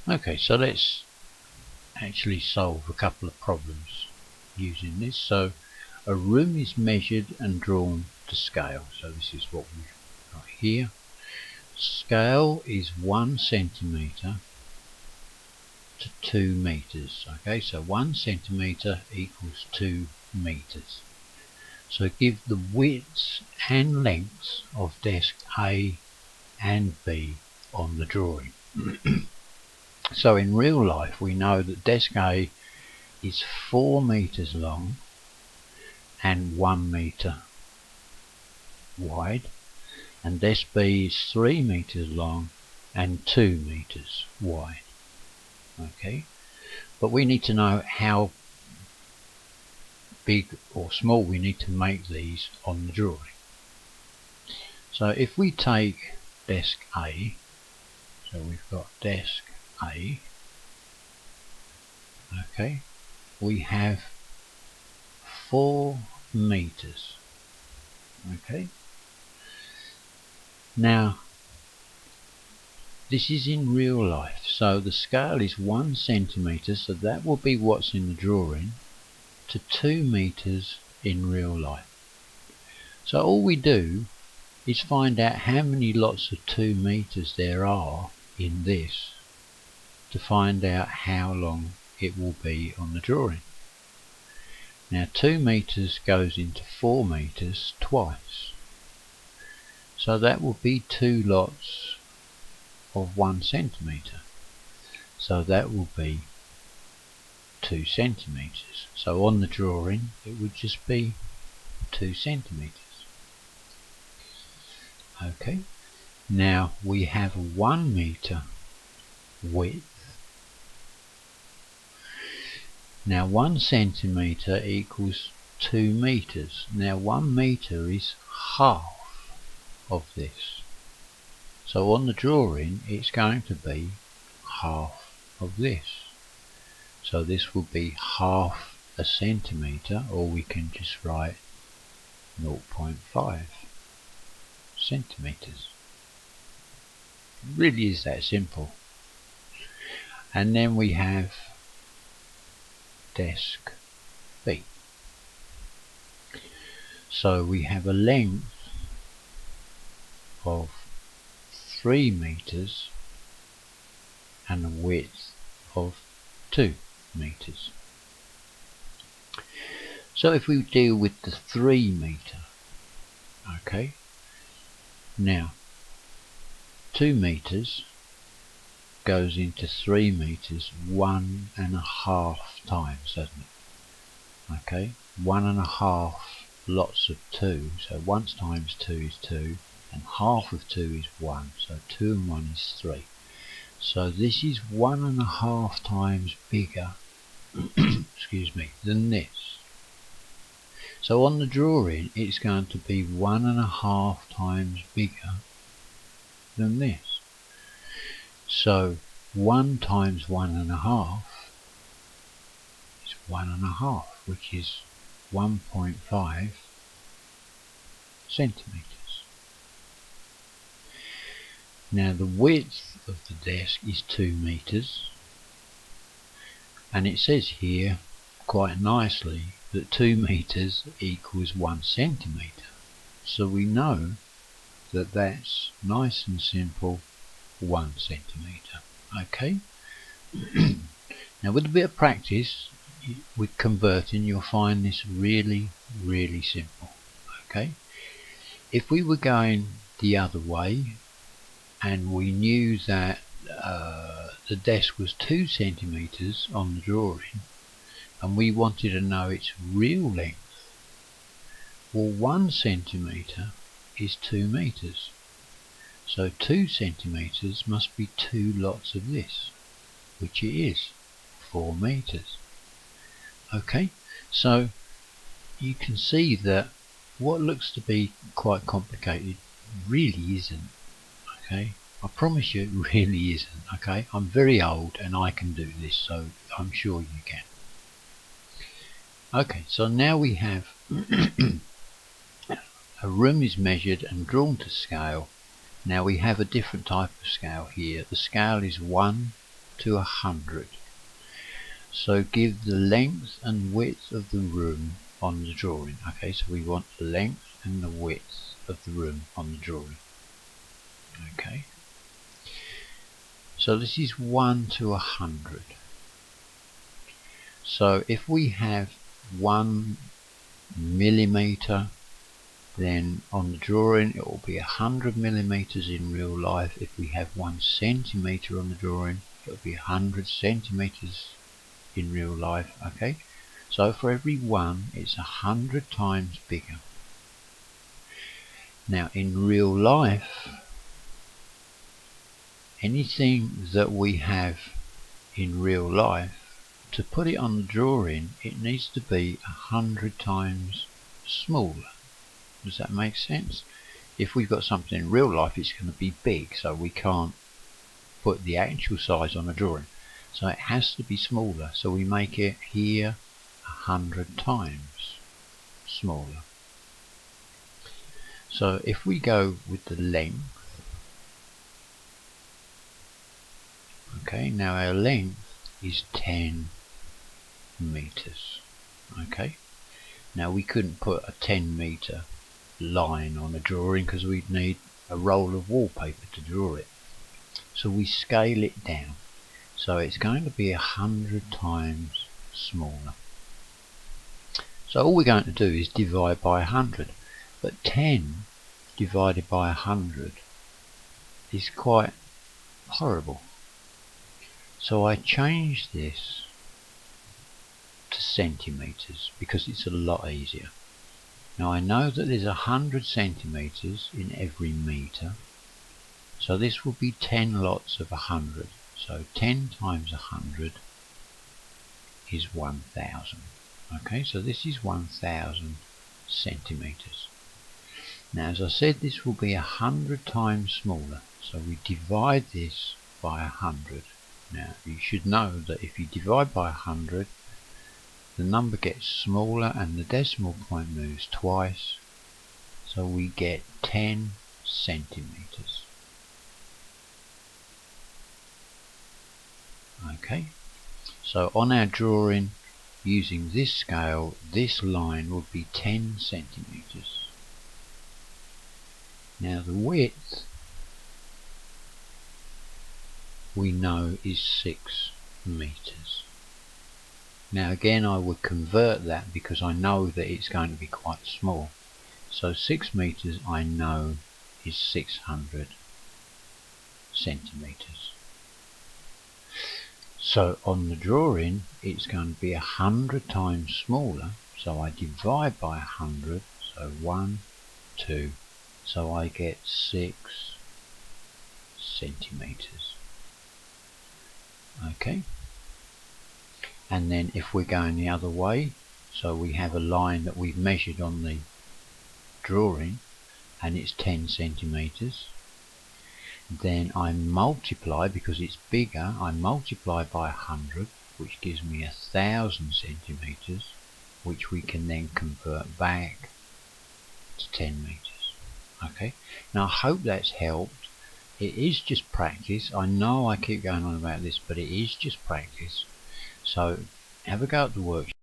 Okay, so let's actually solve a couple of problems using this. So a room is measured and drawn to scale. So this is what we've got here. Scale is 1 centimeter to 2 meters. Okay, so 1 centimeter equals 2 meters. So give the widths and lengths of desk A and B on the drawing. So in real life we know that desk A is 4 meters long and 1 meter wide, and desk B is 3 meters long and 2 meters wide. Okay, but we need to know how big or small we need to make these on the drawing. So if we take desk A, so we've got desk A, okay, we have 4 meters. Okay, now this is in real life, so the scale is 1 centimeter, so that will be what's in the drawing, to 2 meters in real life. So all we do is find out how many lots of 2 meters there are in this to find out how long it will be on the drawing. Now 2 meters goes into 4 meters twice, so that will be 2 lots of 1 centimeter, so that will be 2 centimeters. So on the drawing it would just be 2 centimeters. Okay, now we have 1 meter width. Now 1 centimeter equals 2 meters. Now 1 meter is half of this. So on the drawing it's going to be half of this. So this will be half a centimeter, or we can just write 0.5 centimeters. It really is that simple. And then we have desk B. So we have a length of 3 meters and a width of 2 meters. So if we deal with the 3 meter, okay, now 2 meters goes into 3 meters 1.5 times, doesn't it? Okay, 1.5 lots of 2, so 1 times 2 is 2, and half of 2 is 1, so 2 and 1 is 3. So this is 1.5 times bigger excuse me, than this. So on the drawing it's going to be 1.5 times bigger than this. So 1 times 1.5 is 1.5, which is 1.5 centimeters. Now the width of the desk is 2 meters, and it says here quite nicely that 2 meters equals 1 centimeter. So we know that that's nice and simple, 1 centimeter. Okay. Now with a bit of practice with converting, you'll find this really simple. Okay, if we were going the other way and we knew that the desk was 2 centimeters on the drawing and we wanted to know its real length, well 1 centimeter is 2 meters, so 2 centimeters must be 2 lots of this, which it is 4 meters. Okay, so you can see that what looks to be quite complicated really isn't. Okay, I promise you it really isn't. Okay, I'm very old and I can do this, so I'm sure you can. Okay, so now we have a room is measured and drawn to scale. Now we have a different type of scale here. The scale is 1 to 100. So give the length and width of the room on the drawing. Okay, so we want the length and the width of the room on the drawing. Okay, so this is 1 to 100. So if we have 1 millimeter, then on the drawing it will be 100 millimeters in real life. If we have 1 centimeter on the drawing, it will be 100 centimeters in real life. Okay, so for every 1 it's 100 times bigger. Now in real life, anything that we have in real life, to put it on the drawing, it needs to be 100 times smaller. Does that make sense? If we've got something in real life, it's going to be big, so we can't put the actual size on a drawing. So it has to be smaller. So we make it here 100 times smaller. So if we go with the length, okay, now our length is 10 meters. Okay, now we couldn't put a 10 meter line on a drawing because we'd need a roll of wallpaper to draw it. So we scale it down. So it's going to be 100 times smaller. So all we're going to do is divide by 100. But 10 divided by 100 is quite horrible. So I changed this to centimeters because it's a lot easier. Now I know that there's 100 centimeters in every meter, so this will be 10 lots of 100. So 10 times 100 is 1000. Okay, so this is 1000 centimeters. Now as I said, this will be 100 times smaller, so we divide this by 100. Now you should know that if you divide by 100, the number gets smaller and the decimal point moves twice, so we get 10 centimeters. Okay, so on our drawing using this scale, this line would be 10 centimeters. Now the width we know is 6 meters. Now again, I would convert that because I know that it's going to be quite small. So 6 meters I know is 600 centimeters. So on the drawing it's going to be 100 times smaller, so I divide by 100, so 1, 2, so I get 6 centimeters. Okay, and then if we're going the other way, so we have a line that we've measured on the drawing and it's 10 centimeters, then I multiply, because it's bigger, I multiply by 100, which gives me 1000 centimeters, which we can then convert back to 10 meters. Okay, now I hope that's helped. It is just practice. I know I keep going on about this, but it is just practice. So have a go at the worksheet.